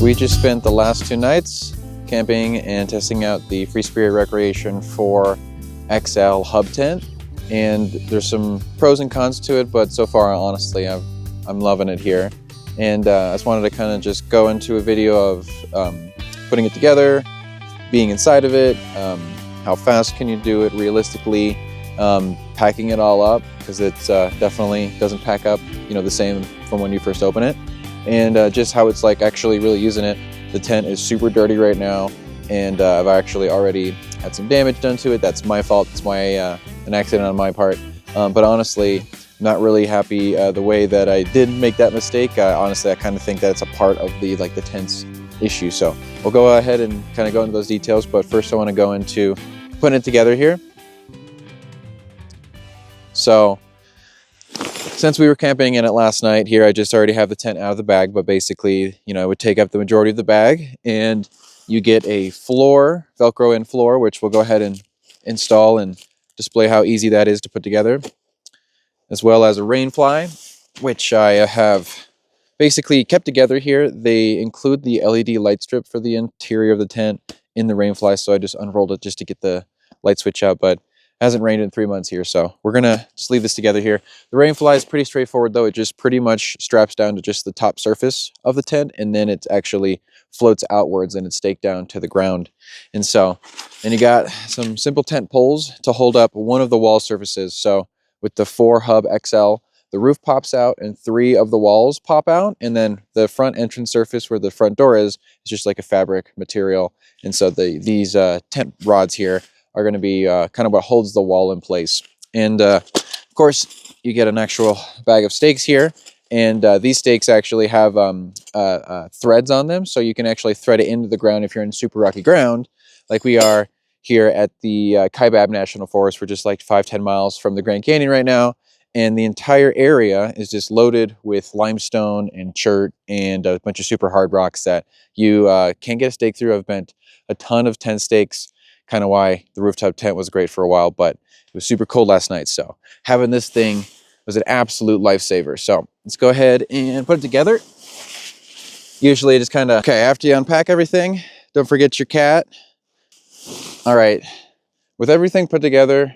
We just spent the last 2 nights camping and testing out the Freespirit Recreation 4 XL hub tent, and there's some pros and cons to it, but so far honestly I'm loving it here. And I just wanted to kind of just go into a video of putting it together, being inside of it, how fast can you do it realistically, packing it all up, because it definitely doesn't pack up the same from when you first open it, and just how it's like actually really using it. The tent is super dirty right now, and I've actually already had some damage done to it. That's my fault. It's an accident on my part, but honestly not really happy the way that I did make that mistake. Honestly, I kind of think that it's a part of the tent's issue. So we'll go ahead and kind of go into those details, but first I want to go into putting it together here. So since we were camping in it last night here, I just already have the tent out of the bag, but basically, it would take up the majority of the bag, and you get a floor, Velcro in floor, which we'll go ahead and install and display how easy that is to put together, as well as a rain fly, which I have basically kept together here. They include the LED light strip for the interior of the tent in the rain fly, so I just unrolled it just to get the light switch out, but it hasn't rained in 3 months here, so we're gonna just leave this together here. The rain fly is pretty straightforward though. It just pretty much straps down to just the top surface of the tent, and then it actually floats outwards and it's staked down to the ground. And so then you got some simple tent poles to hold up one of the wall surfaces. So with the 4 Hub XL, the roof pops out and 3 of the walls pop out, and then the front entrance surface where the front door is just like a fabric material. And so these tent rods here are going to be kind of what holds the wall in place. And of course, you get an actual bag of stakes here, and these stakes actually have threads on them, so you can actually thread it into the ground if you're in super rocky ground, like we are here at the Kaibab National Forest. We're just like 5-10 miles from the Grand Canyon right now, and the entire area is just loaded with limestone and chert and a bunch of super hard rocks that you can't get a stake through. I've bent a ton of tent stakes, kind of why the rooftop tent was great for a while, but it was super cold last night, so having this thing was an absolute lifesaver. So let's go ahead and put it together. Usually just kind of, okay, after you unpack everything, don't forget your cat. All right, with everything put together,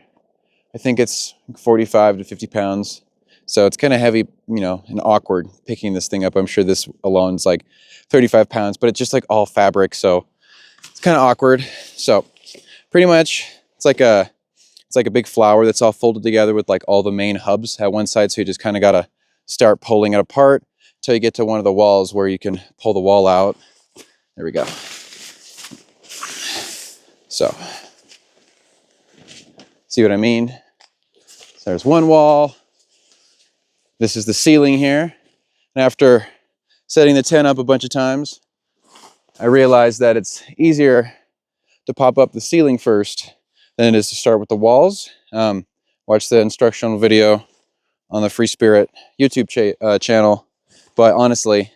I think it's 45 to 50 pounds. So it's kind of heavy, and awkward picking this thing up. I'm sure this alone is like 35 pounds, but it's just like all fabric, so it's kind of awkward. So pretty much it's like a big flower that's all folded together with like all the main hubs at one side. So you just kind of got to start pulling it apart until you get to one of the walls where you can pull the wall out. There we go. So see what I mean? So there's one wall. This is the ceiling here. And after setting the tent up a bunch of times, I realized that it's easier to pop up the ceiling first than it is to start with the walls. Watch the instructional video on the Freespirit YouTube channel. But honestly,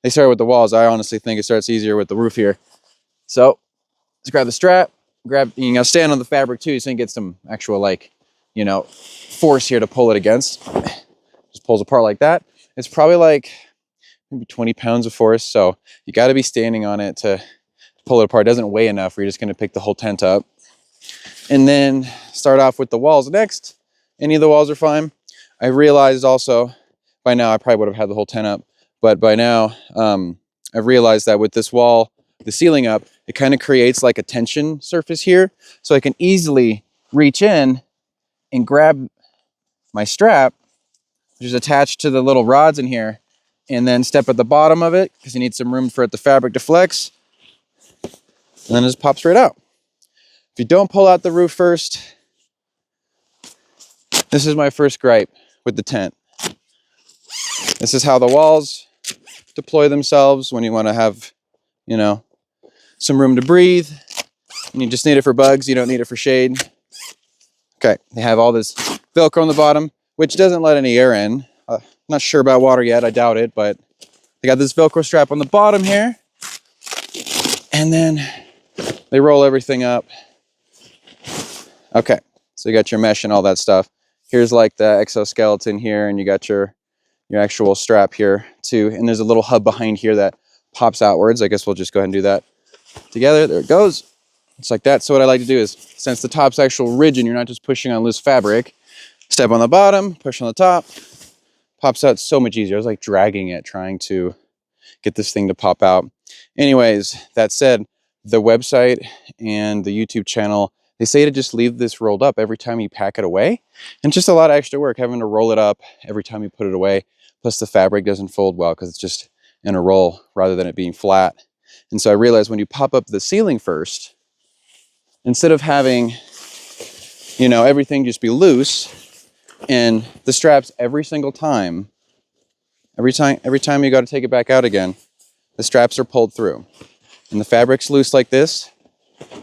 they start with the walls. I honestly think it starts easier with the roof here. So let's grab the strap, stand on the fabric too, so you can get some actual force here to pull it against. Just pulls apart like that. It's probably like maybe 20 pounds of force, so you got to be standing on it to pull it apart. It doesn't weigh enough where you're just going to pick the whole tent up. And then start off with the walls next. Any of the walls are fine. I realized also, by now I probably would have had the whole tent up, but by now I've realized that with this wall, the ceiling up, it kind of creates like a tension surface here, so I can easily reach in and grab my strap, which is attached to the little rods in here, and then step at the bottom of it because you need some room for the fabric to flex, and then it just pops right out. If you don't pull out the roof first, this is my first gripe with the tent. This is how the walls deploy themselves when you want to have, some room to breathe. And you just need it for bugs, you don't need it for shade. Okay, they have all this Velcro on the bottom, which doesn't let any air in. Not sure about water yet, I doubt it, but they got this Velcro strap on the bottom here. And then they roll everything up. Okay, so you got your mesh and all that stuff. Here's like the exoskeleton here, and you got your actual strap here too. And there's a little hub behind here that pops outwards. I guess we'll just go ahead and do that together. There it goes. It's like that. So what I like to do is, since the top's actual rigid, you're not just pushing on loose fabric, step on the bottom, push on the top, pops out so much easier. I was like dragging it, trying to get this thing to pop out. Anyways, that said, the website and the YouTube channel, they say to just leave this rolled up every time you pack it away. And just a lot of extra work having to roll it up every time you put it away. Plus the fabric doesn't fold well because it's just in a roll rather than it being flat. And so I realized when you pop up the ceiling first, instead of having, you know, everything just be loose and the straps every single time, every time you got to take it back out again, the straps are pulled through and the fabric's loose like this,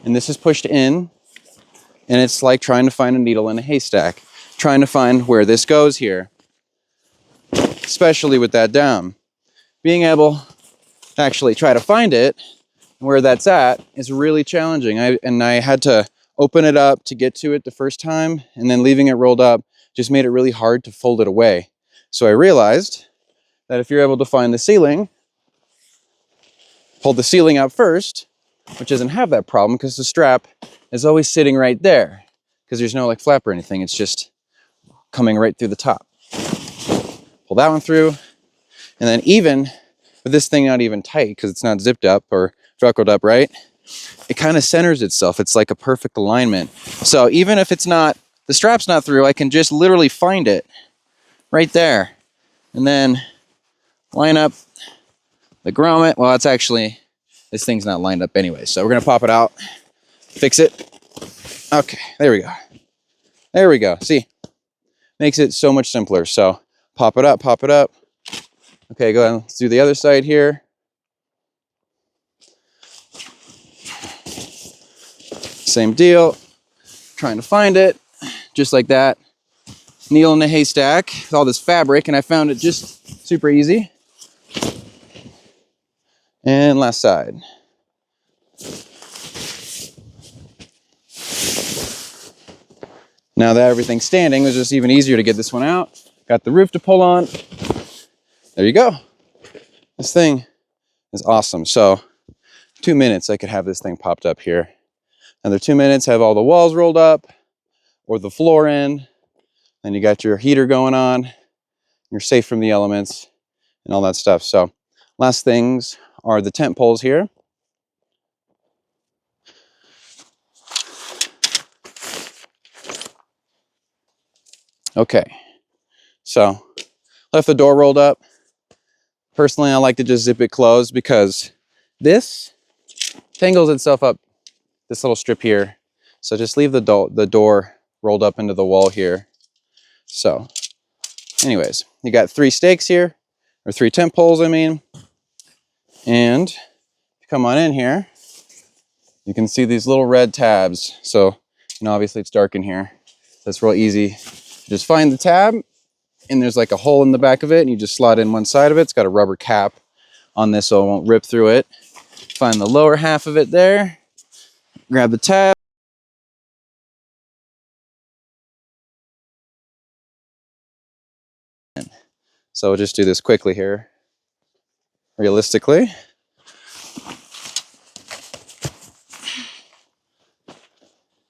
and this is pushed in, and it's like trying to find a needle in a haystack, trying to find where this goes here, especially with that down. Being able to actually try to find it where that's at is really challenging. I had to open it up to get to it the first time, and then leaving it rolled up just made it really hard to fold it away. So I realized that if you're able to find the ceiling, pull the ceiling out first, which doesn't have that problem because the strap is always sitting right there because there's no like flap or anything. It's just coming right through the top. Pull that one through, and then even with this thing not even tight because it's not zipped up or velcroed up right, it kind of centers itself. It's like a perfect alignment. So even if it's not, the strap's not through, I can just literally find it right there and then line up the grommet. Well, it's actually, this thing's not lined up anyway. So we're going to pop it out, fix it. Okay, there we go. There we go. See, makes it so much simpler. So pop it up, pop it up. Okay, go ahead. Let's do the other side here. Same deal. Trying to find it, just like that. Needle in a haystack with all this fabric, and I found it just super easy. And last side. Now that everything's standing, it was just even easier to get this one out. Got the roof to pull on. There you go. This thing is awesome. So 2 minutes, I could have this thing popped up here. Another 2 minutes, have all the walls rolled up or the floor in. Then you got your heater going on. You're safe from the elements and all that stuff. So last things are the tent poles here. Okay, so left the door rolled up. Personally, I like to just zip it closed because this tangles itself up, this little strip here. So just leave the door rolled up into the wall here. So anyways, you got 3 stakes here, or 3 tent poles, I mean. And come on in here, you can see these little red tabs. So, you know, obviously it's dark in here. So it's real easy. Just find the tab, and there's like a hole in the back of it, and you just slide in one side of it. It's got a rubber cap on this so it won't rip through it. Find the lower half of it there, grab the tab. So we'll just do this quickly here, realistically.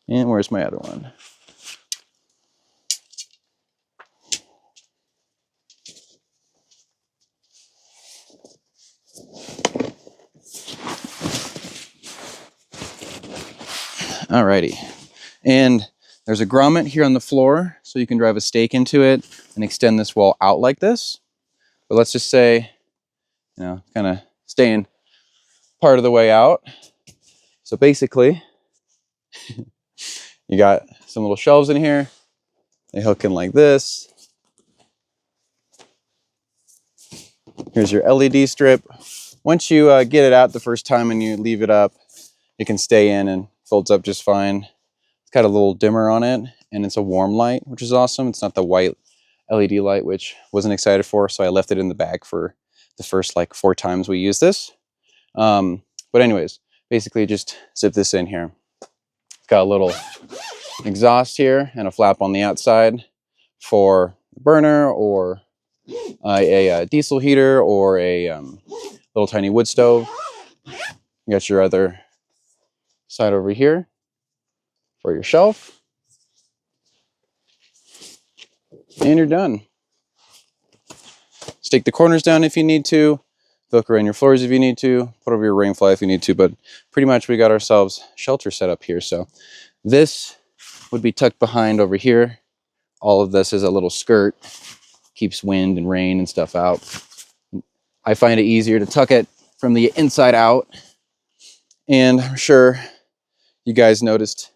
And where's my other one? Alrighty, and there's a grommet here on the floor, so you can drive a stake into it and extend this wall out like this. But let's just say, you know, kind of staying part of the way out. So basically, you got some little shelves in here. They hook in like this. Here's your LED strip. Once you get it out the first time and you leave it up, it can stay in and folds up just fine. It's got a little dimmer on it, and it's a warm light, which is awesome. It's not the white LED light, which wasn't excited for, so I left it in the bag for the first like 4 times we used this. But anyways, basically just zip this in here. It's got a little exhaust here and a flap on the outside for the burner or a diesel heater or a little tiny wood stove. You got your other side over here for your shelf. And you're done. Stake the corners down if you need to. Velcro in your floors if you need to. Put over your rain fly if you need to. But pretty much we got ourselves shelter set up here. So this would be tucked behind over here. All of this is a little skirt. Keeps wind and rain and stuff out. I find it easier to tuck it from the inside out. And I'm sure you guys noticed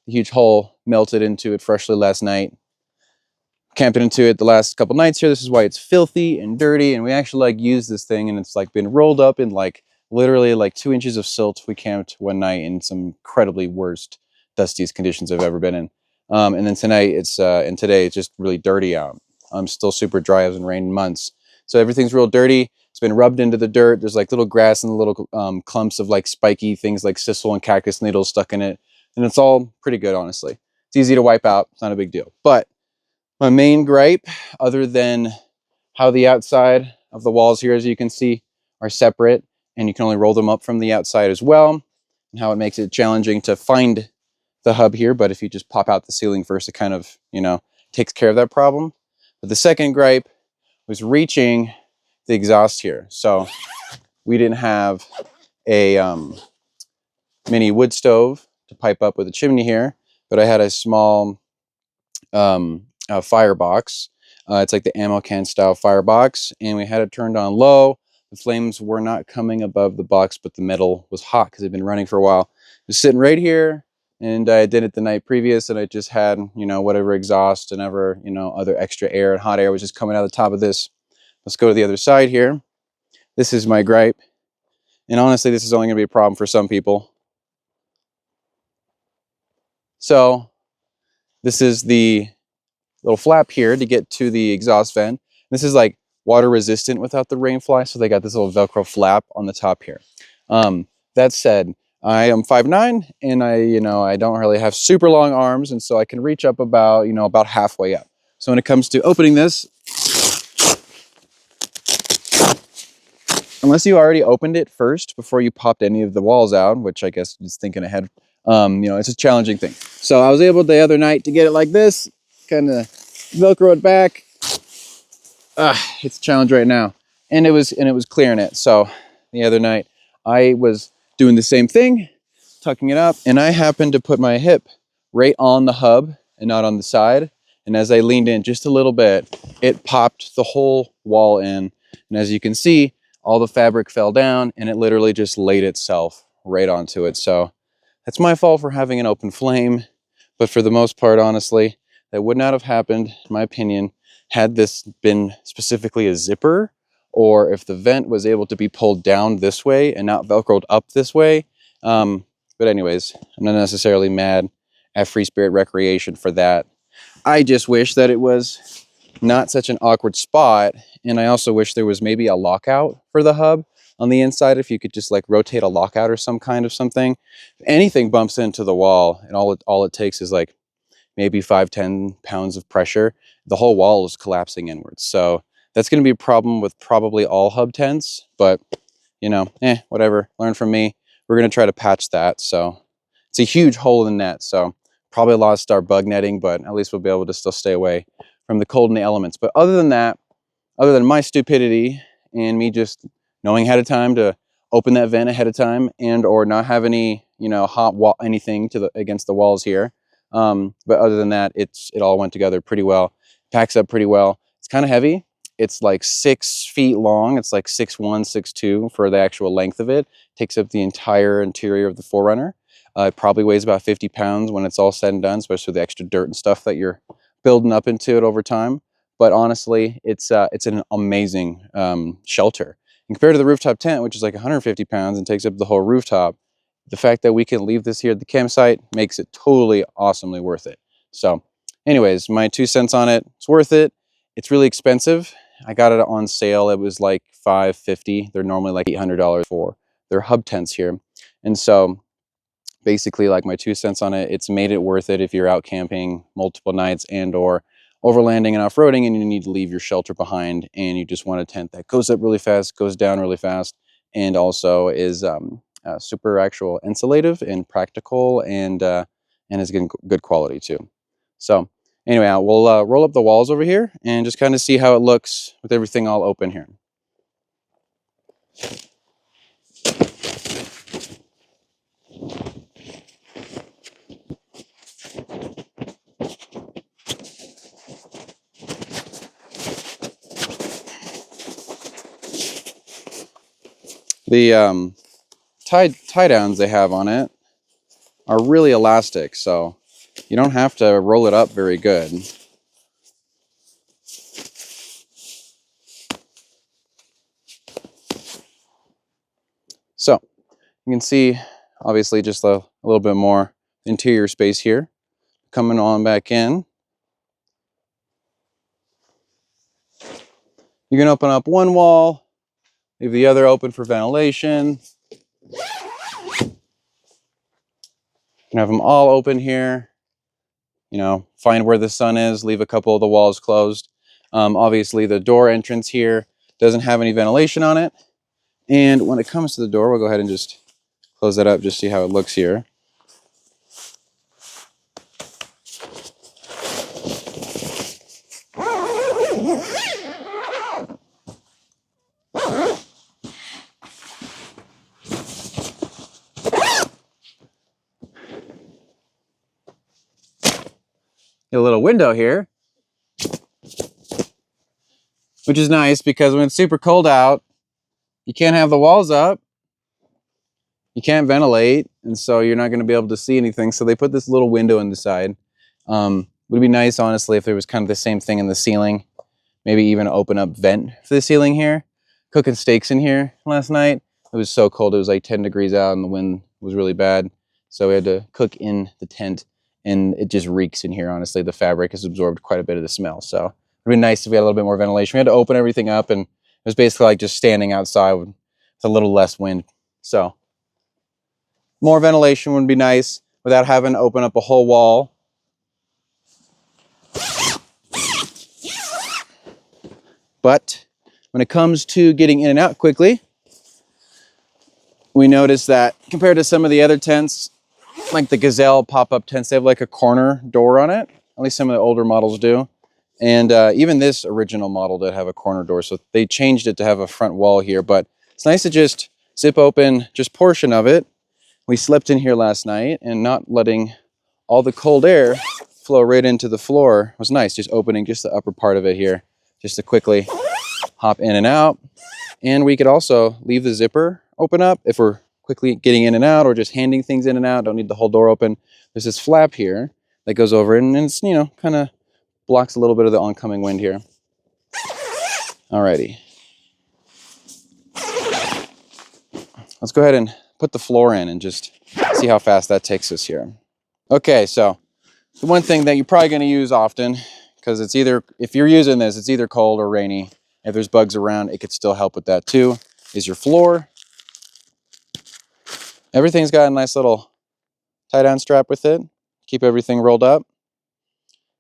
the huge hole melted into it freshly last night. Camped into it the last couple nights here. This is why it's filthy and dirty. And we actually like use this thing, and it's like been rolled up in like literally like 2 inches of silt. We camped one night in some incredibly worst, dustiest conditions I've ever been in. And then tonight and today it's just really dirty out. Still super dry. It hasn't rained in months. So everything's real dirty. It's been rubbed into the dirt. There's like little grass and little clumps of like spiky things like sisal and cactus needles stuck in it. And it's all pretty good, honestly. It's easy to wipe out. It's not a big deal. But my main gripe, other than how the outside of the walls here, as you can see, are separate, and you can only roll them up from the outside as well, and how it makes it challenging to find the hub here. But if you just pop out the ceiling first, it kind of, takes care of that problem. But the second gripe was reaching the exhaust here. So we didn't have a mini wood stove to pipe up with a chimney here, but I had a small firebox. It's like the ammo can style firebox, and we had it turned on low. The flames were not coming above the box, but the metal was hot because it had been running for a while. It was sitting right here, and I did it the night previous, and I just had, whatever exhaust and other extra air and hot air was just coming out of the top of this. Let's go to the other side here. This is my gripe, and honestly, this is only going to be a problem for some people. So this is the little flap here to get to the exhaust vent. This is like water resistant without the rain fly, so they got this little Velcro flap on the top here. That said, I am 5'9", and I don't really have super long arms, and so I can reach up about halfway up. So when it comes to opening this, unless you already opened it first before you popped any of the walls out, which I guess is thinking ahead, it's a challenging thing. So I was able the other night to get it like this, kind of Velcro it back. It's a challenge right now, and it was clearing it. So the other night I was doing the same thing, tucking it up, and I happened to put my hip right on the hub and not on the side. And as I leaned in just a little bit, it popped the whole wall in. And as you can see, all the fabric fell down, and it literally just laid itself right onto it. So that's my fault for having an open flame. But for the most part, honestly, that would not have happened, in my opinion, had this been specifically a zipper, or if the vent was able to be pulled down this way and not Velcroed up this way. But anyways, I'm not necessarily mad at Freespirit Recreation for that. I just wish that it was not such an awkward spot, and I also wish there was maybe a lockout for the hub on the inside. If you could just like rotate a lockout or some kind of something. If anything bumps into the wall, and all it takes is like maybe 5-10 pounds of pressure, the whole wall is collapsing inwards. So that's going to be a problem with probably all hub tents, but whatever. Learn from me. We're going to try to patch that. So it's a huge hole in the net, so probably lost our bug netting, but at least we'll be able to still stay away from the cold and the elements. But other than that, other than my stupidity and me just knowing ahead of time to open that vent ahead of time, and or not have any hot wall anything against the walls here, but other than that, it all went together pretty well. Packs up pretty well. It's kind of heavy. It's like 6 feet long. It's like 6'1", 6'2" for the actual length of it. Takes up the entire interior of the 4Runner. It probably weighs about 50 pounds when it's all said and done, especially with the extra dirt and stuff that you're building up into it over time. But honestly, it's an amazing shelter. And compared to the rooftop tent, which is like 150 pounds and takes up the whole rooftop, the fact that we can leave this here at the campsite makes it totally awesomely worth it. So anyways, my 2 cents on it. It's worth it. It's really expensive. I got it on sale. It was like $550. They're normally like $800 for their hub tents here. And so basically, like, my 2 cents on it, it's made it worth it if you're out camping multiple nights and or overlanding and off-roading, and you need to leave your shelter behind, and you just want a tent that goes up really fast, goes down really fast, and also is super actual insulative and practical, and is good quality too. So anyway, we'll roll up the walls over here and just kind of see how it looks with everything all open here. The tie downs they have on it are really elastic, so you don't have to roll it up very good. So you can see, obviously, just a little bit more interior space here. Coming on back in, you can open up one wall, leave the other open for ventilation. You can have them all open here. You know, find where the sun is, leave a couple of the walls closed. Obviously, the door entrance here doesn't have any ventilation on it. And when it comes to the door, we'll go ahead and just close that up, just see how it looks here. A little window here, which is nice because when it's super cold out, you can't have the walls up, you can't ventilate, and so you're not going to be able to see anything. So they put this little window in the side. Would be nice, honestly, if there was kind of the same thing in the ceiling. Maybe even open up vent for the ceiling here. Cooking steaks in here last night. It was so cold. It was like 10 degrees out and the wind was really bad. So we had to cook in the tent, and it just reeks in here, honestly. The fabric has absorbed quite a bit of the smell. So it would be nice if we had a little bit more ventilation. We had to open everything up, and it was basically like just standing outside with a little less wind. So more ventilation would be nice without having to open up a whole wall. But when it comes to getting in and out quickly, we noticed that compared to some of the other tents, like the Gazelle pop-up tents, they have like a corner door on it. At least some of the older models do. And even this original model did have a corner door, so they changed it to have a front wall here. But it's nice to just zip open just portion of it. We slept in here last night, and not letting all the cold air flow right into the floor was nice. Just opening just the upper part of it here, just to quickly hop in and out. And we could also leave the zipper open up if we're quickly getting in and out, or just handing things in and out. Don't need the whole door open. There's this flap here that goes over it, and it's, you know, kind of blocks a little bit of the oncoming wind here. Alrighty. Let's go ahead and put the floor in and just see how fast that takes us here. Okay, so the one thing that you're probably going to use often, because it's either, if you're using this, it's either cold or rainy. If there's bugs around, it could still help with that too, is your floor. Everything's got a nice little tie-down strap with it. Keep everything rolled up.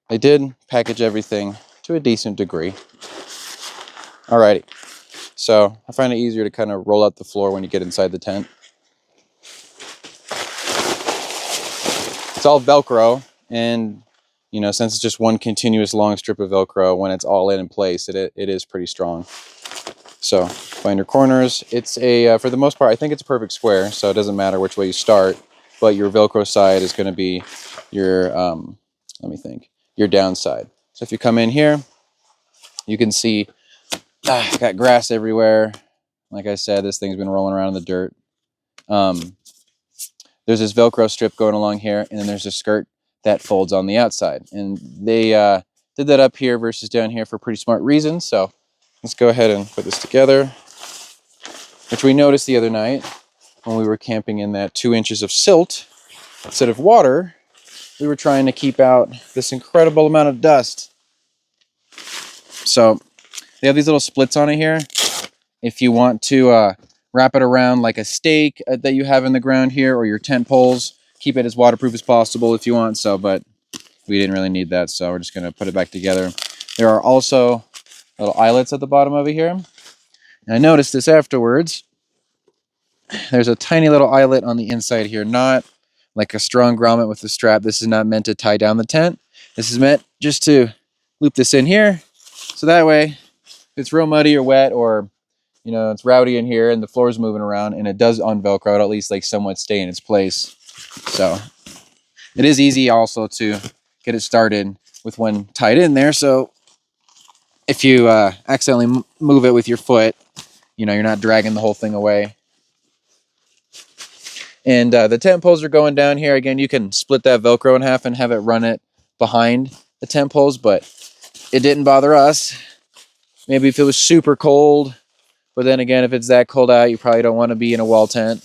They did package everything to a decent degree. Alrighty, so I find it easier to kind of roll out the floor when you get inside the tent. It's all Velcro, and you know, since it's just one continuous long strip of Velcro, when it's all in place, it is pretty strong. So find your corners. It's a, for the most part, I think it's a perfect square, so it doesn't matter which way you start, but your Velcro side is going to be your, let me think, your downside. So if you come in here, you can see, got grass everywhere. Like I said, this thing's been rolling around in the dirt. There's this Velcro strip going along here, and then there's a skirt that folds on the outside. And they did that up here versus down here for pretty smart reasons. So let's go ahead and put this together, which we noticed the other night when we were camping in that 2 inches of silt instead of water. We were trying to keep out this incredible amount of dust. So they have these little splits on it here. If you want to wrap it around like a stake that you have in the ground here, or your tent poles, keep it as waterproof as possible if you want. So, but we didn't really need that, so we're just going to put it back together. There are also little eyelets at the bottom over here. And I noticed this afterwards. there's a tiny little eyelet on the inside here, not like a strong grommet with a strap. This is not meant to tie down the tent. This is meant just to loop this in here. So that way, if it's real muddy or wet, or it's rowdy in here and the floor is moving around and it does on-Velcro, it'll at least like somewhat stay in its place. So it is easy also to get it started with one tied in there. So if you accidentally move it with your foot, you're not dragging the whole thing away. And the tent poles are going down here. Again, you can split that Velcro in half and have it run it behind the tent poles, but it didn't bother us. Maybe if it was super cold, but then again, if it's that cold out, you probably don't want to be in a wall tent.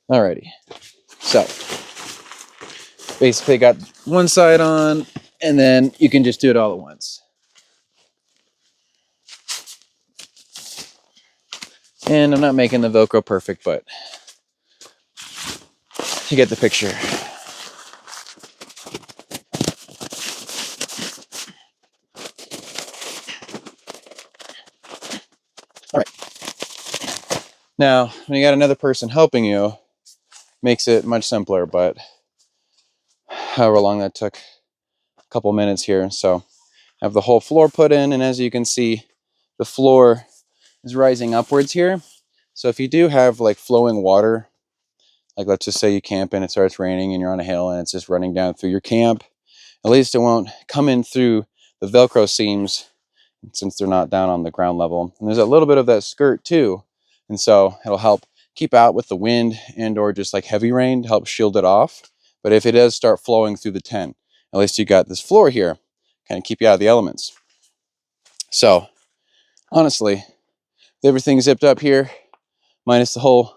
Alrighty, so basically got one side on, and then you can just do it all at once. And I'm not making the Velcro perfect, but you get the picture. All right. Now, when you got another person helping you, makes it much simpler, but however long that took, a couple minutes here. So I have the whole floor put in, and as you can see, the floor is rising upwards here. So if you do have like flowing water, like let's just say you camp and it starts raining and you're on a hill and it's just running down through your camp, at least it won't come in through the Velcro seams since they're not down on the ground level. And there's a little bit of that skirt too. And so it'll help keep out with the wind and or just like heavy rain to help shield it off. But if it does start flowing through the tent, at least you got this floor here, kind of keep you out of the elements. So honestly, everything zipped up here, minus the hole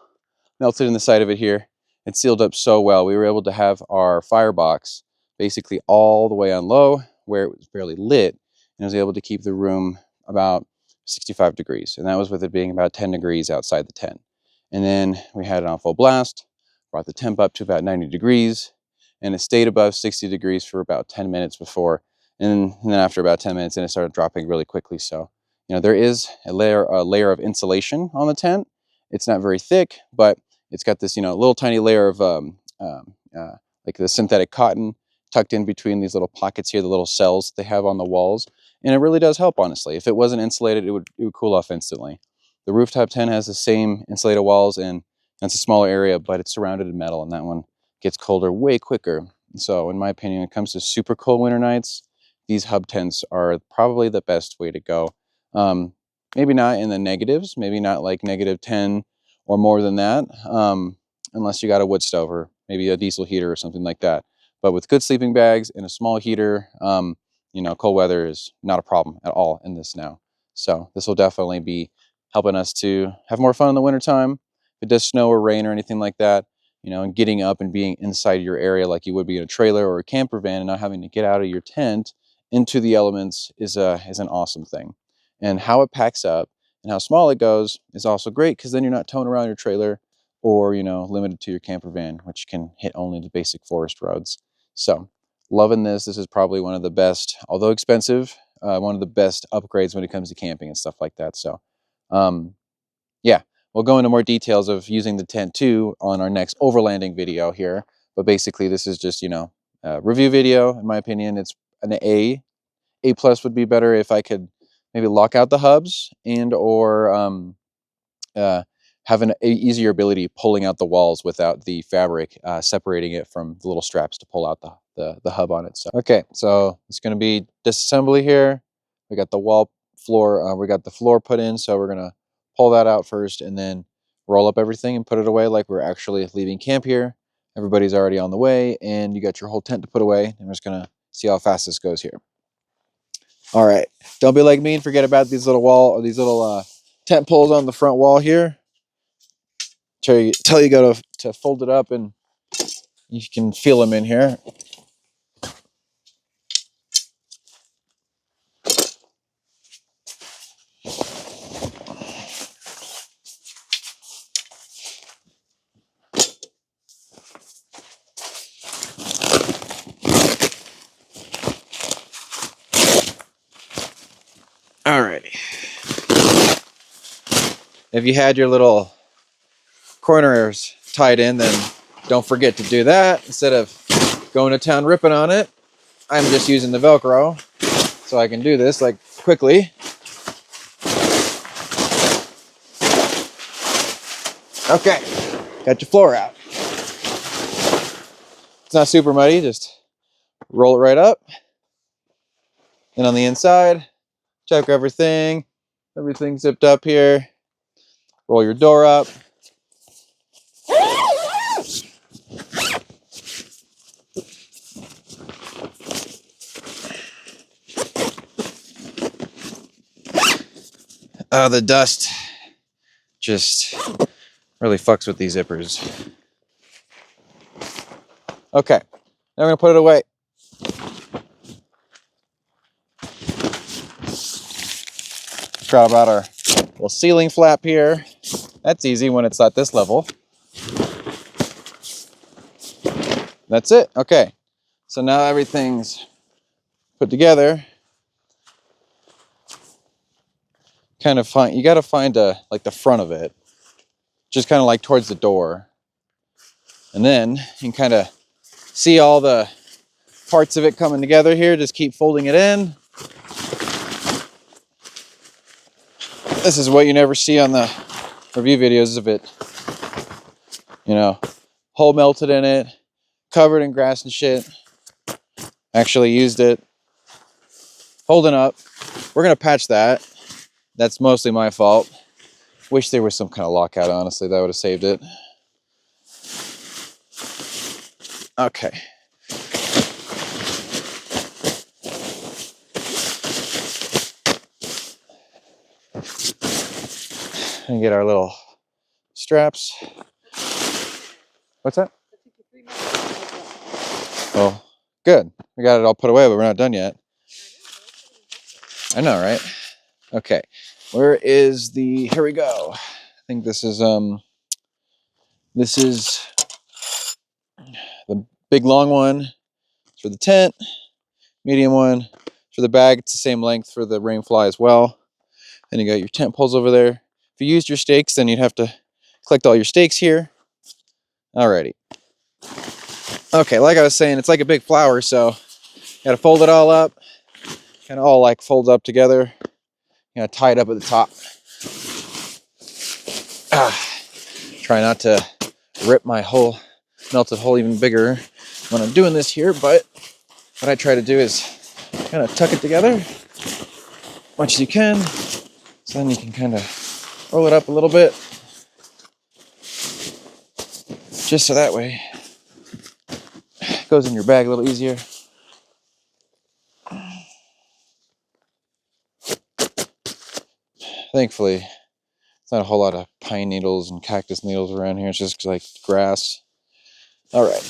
melted in the side of it here, it sealed up so well. We were able to have our firebox basically all the way on low where it was barely lit, and was able to keep the room about 65 degrees. And that was with it being about 10 degrees outside the tent. And then we had it on full blast, brought the temp up to about 90 degrees, and it stayed above 60 degrees for about 10 minutes before. And then after about 10 minutes, then it started dropping really quickly. So, there is a layer of insulation on the tent. It's not very thick, but it's got this, little tiny layer of like the synthetic cotton tucked in between these little pockets here, the little cells that they have on the walls. And it really does help, honestly. If it wasn't insulated, it would cool off instantly. The rooftop tent has the same insulated walls, and that's a smaller area, but it's surrounded in metal, and that one gets colder way quicker. So in my opinion, when it comes to super cold winter nights, these hub tents are probably the best way to go. Maybe not in the negatives, maybe not like -10 or more than that, unless you got a wood stove or maybe a diesel heater or something like that. But with good sleeping bags and a small heater, cold weather is not a problem at all in this now. So this will definitely be helping us to have more fun in the wintertime. If it does snow or rain or anything like that, and getting up and being inside your area like you would be in a trailer or a camper van and not having to get out of your tent into the elements is an awesome thing. And how it packs up and how small it goes is also great, because then you're not towing around your trailer or, limited to your camper van, which can hit only the basic forest roads. So loving this. This is probably one of the best, although expensive, one of the best upgrades when it comes to camping and stuff like that. So yeah, we'll go into more details of using the tent too on our next overlanding video here. But basically this is just, a review video. In my opinion, it's an A. A+ would be better if I could maybe lock out the hubs and or have an easier ability pulling out the walls without the fabric separating it from the little straps to pull out the hub on it. So okay, so it's going to be disassembly here. We got the wall floor, we got the floor put in, so we're going to pull that out first and then roll up everything and put it away like we're actually leaving camp here. Everybody's already on the way, and you got your whole tent to put away, and we're just going to see how fast this goes here. All right, don't be like me and forget about these little tent poles on the front wall here. Tell you go to fold it up, and you can feel them in here. Alrighty. If you had your little corners tied in, then don't forget to do that. Instead of going to town ripping on it, I'm just using the Velcro so I can do this like quickly. Okay, got your floor out. It's not super muddy, just roll it right up. And on the inside, check everything. Everything's zipped up here. Roll your door up. Oh, the dust just really fucks with these zippers. Okay, now we're gonna put it away. Grab out our little ceiling flap here. That's easy when it's at this level. That's it. Okay, so now everything's put together. Kind of you gotta find like the front of it, just kind of like towards the door, and then you can kind of see all the parts of it coming together here. Just keep folding it in. This is what you never see on the review videos of it, you know, hole melted in it, covered in grass and shit. Actually used it. Holding up. We're gonna patch that. That's mostly my fault. Wish there was some kind of lockout, honestly. That would have saved it. Okay. And get our little straps. What's that? Oh, good. We got it all put away, but we're not done yet. I know, right? Okay. Where is here we go. I think this is the big long one for the tent, medium one for the bag. It's the same length for the rain fly as well. Then you got your tent poles over there. If you used your stakes, then you'd have to collect all your stakes here. Alrighty. Okay, like I was saying, it's like a big flower, so you gotta fold it all up. Kind of all like folds up together. You gotta tie it up at the top. Try not to rip my melted hole even bigger when I'm doing this here, but what I try to do is kind of tuck it together as much as you can. So then you can kind of roll it up a little bit. Just so that way it goes in your bag a little easier. Thankfully, it's not a whole lot of pine needles and cactus needles around here. It's just like grass. All right.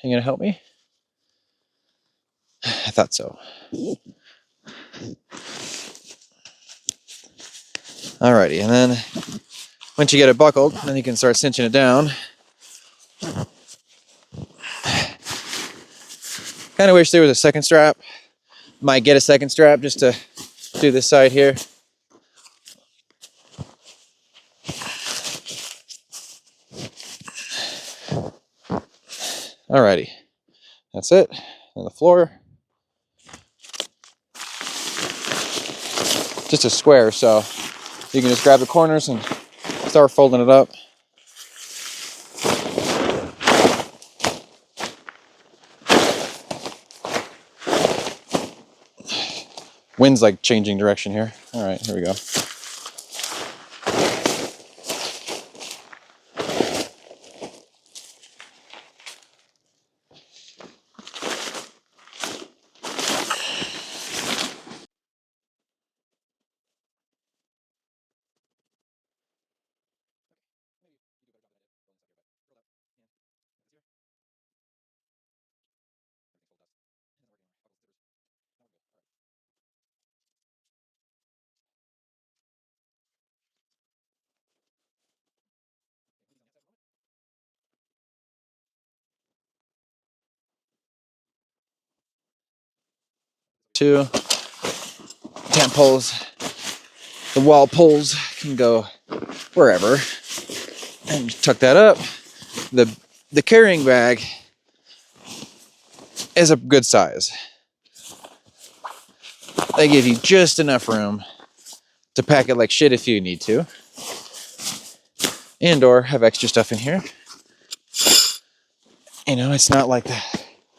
You gonna help me? I thought so. Alrighty, and then once you get it buckled, then you can start cinching it down. Kind of wish there was a second strap. Might get a second strap just to do this side here. Alrighty, that's it. And the floor. Just a square, so you can just grab the corners and start folding it up. Wind's like changing direction here. All right, here we go. too. Tent poles, the wall poles can go wherever. And tuck that up. The carrying bag is a good size. They give you just enough room to pack it like shit if you need to. And or have extra stuff in here. You know, it's not like the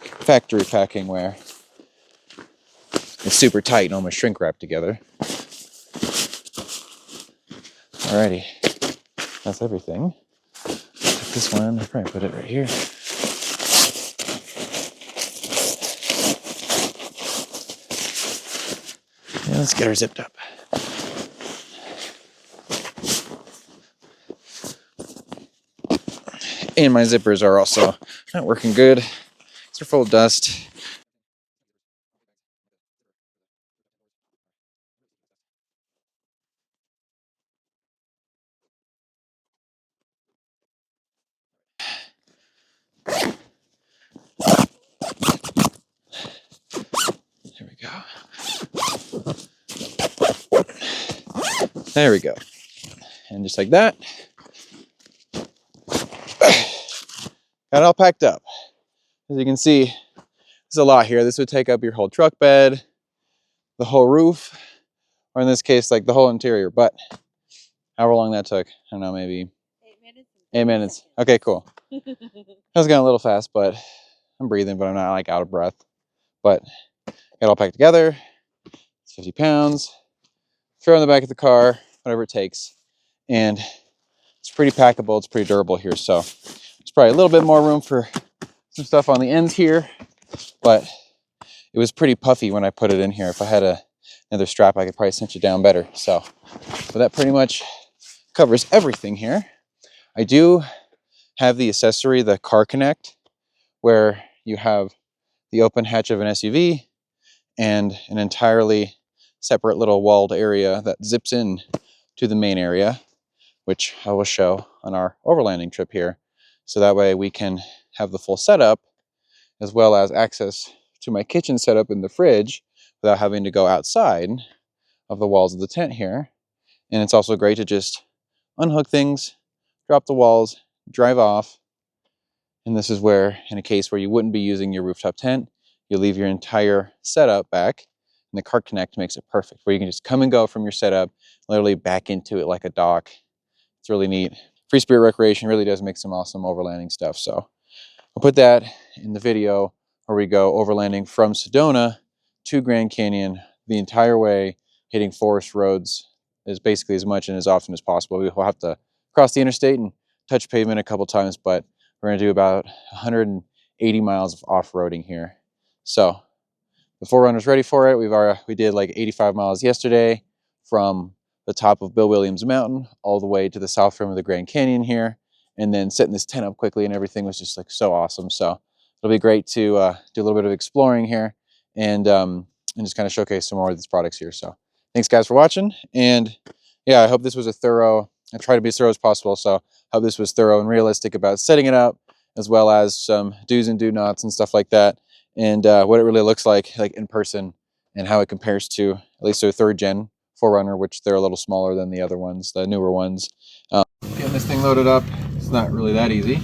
factory packing where it's super tight and almost shrink wrapped together. Alrighty, that's everything. Take this one, I'll probably put it right here. Yeah, let's get her zipped up. And my zippers are also not working good. They're full of dust. There we go. There we go. And just like that, got it all packed up. As you can see, there's a lot here. This would take up your whole truck bed, the whole roof, or in this case, like the whole interior. But however long that took, I don't know, maybe 8 minutes. Okay, cool. I was going a little fast, but I'm breathing, but I'm not like out of breath. But got it all packed together. It's 50 pounds. Throw it in the back of the car, whatever it takes. And it's pretty packable. It's pretty durable here. So there's probably a little bit more room for some stuff on the ends here, but it was pretty puffy when I put it in here. If I had another strap, I could probably cinch it down better. So, but that pretty much covers everything here. I do have the accessory, the car connect, where you have the open hatch of an SUV and an entirely separate little walled area that zips in to the main area, which I will show on our overlanding trip here. So that way we can have the full setup as well as access to my kitchen setup in the fridge without having to go outside of the walls of the tent here. And it's also great to just unhook things, drop the walls, drive off. And this is where, in a case where you wouldn't be using your rooftop tent, you leave your entire setup back, and the Car Connect makes it perfect, where you can just come and go from your setup, literally back into it like a dock. It's really neat. Freespirit Recreation really does make some awesome overlanding stuff. So I'll put that in the video where we go overlanding from Sedona to Grand Canyon the entire way, hitting forest roads as basically as much and as often as possible. We will have to cross the interstate and touch pavement a couple times, but we're going to do about 180 miles of off-roading here. So the Forerunner's ready for it. We did like 85 miles yesterday from the top of Bill Williams Mountain all the way to the south rim of the Grand Canyon here, and then setting this tent up quickly, and everything was just like so awesome. So it'll be great to do a little bit of exploring here and just kind of showcase some more of these products here. So thanks guys for watching, and yeah, I hope this was I try to be as thorough as possible, so I hope this was thorough and realistic about setting it up, as well as some do's and do nots and stuff like that, and what it really looks like in person, and how it compares to at least their 3rd gen Forerunner, which they're a little smaller than the other ones, the newer ones. Getting this thing loaded up, it's not really that easy,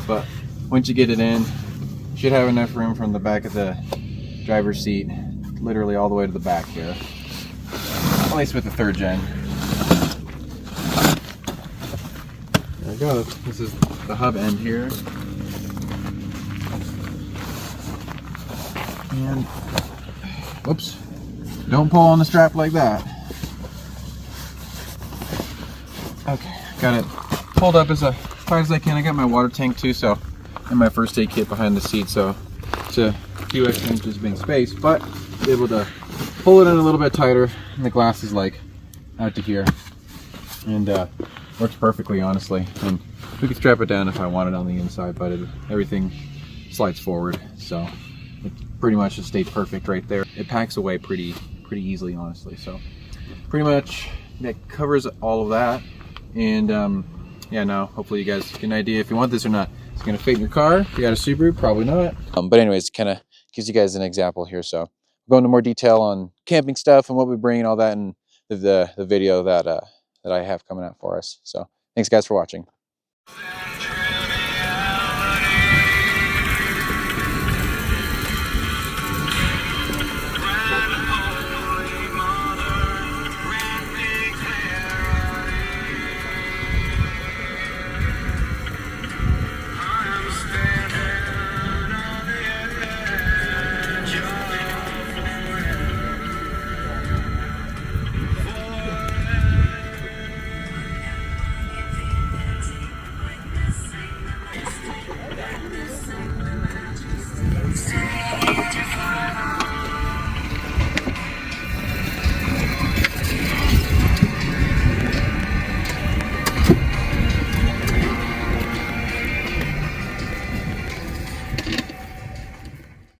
but once you get it in, you should have enough room from the back of the driver's seat, literally all the way to the back here, at least with the 3rd gen. There we go. This is the hub end here. And, whoops, don't pull on the strap like that. Okay, got it pulled up as tight as I can. I got my water tank too, so, and my first aid kit behind the seat, so it's a few extra inches being space, but able to pull it in a little bit tighter, and the glass is like out to here, and works perfectly, honestly. And we could strap it down if I wanted on the inside, but everything slides forward, so it pretty much just stayed perfect right there. It packs away pretty easily, honestly. So pretty much that covers all of that. And yeah, now hopefully you guys get an idea if you want this or not. It's gonna fit in your car. If you got a Subaru, probably not. But anyways, kind of gives you guys an example here. So go into more detail on camping stuff and what we bring and all that in the video that I have coming out for us. So thanks guys for watching.